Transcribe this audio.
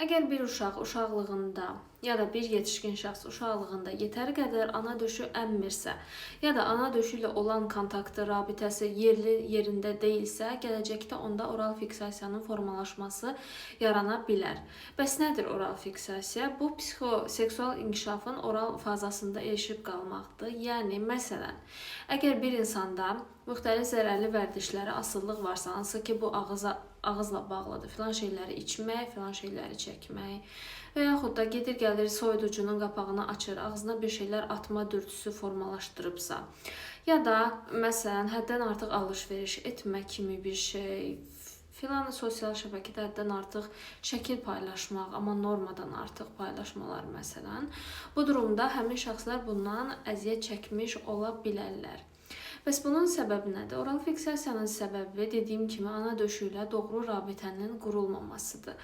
Əgər bir uşaq uşaqlığında ya da bir yetişkin şəxs uşaqlığında yetəri qədər ana döşü əmmirsə, ya da ana döşü ilə olan kontaktı, rabitəsi yerində deyilsə, gələcəkdə onda oral fiksasiyanın formalaşması yarana bilər. Bəs nədir oral fiksasiya? Bu psixoseksual inkişafın oral fazasında ilişib qalmaqdır. Yəni məsələn, əgər bir insanda müxtəlif zərərli vərdişlərə asıllıq varsa, hansı ki bu ağızla bağlıdır. Filan şeyləri içmək, filan şeyləri çəkmək və yaxud da gedir gəlir soyuducunun qapağını açır, ağzına bir şeylər atma dürtüsü formalaşdırıbsa, ya da məsələn həddən artıq alış-veriş etmə kimi bir şey, filan sosial şəbəkədə həddən artıq şəkil paylaşmaq, amma normadan artıq paylaşmalar məsələn. Bu durumda həmin şəxslər bundan əziyyət çəkmiş ola bilərlər. Bəs bunun səbəbi nədir? Oral fiksasiyanın səbəbi dediyim kimi ana döşü ilə doğru rabitənin qurulmamasıdır.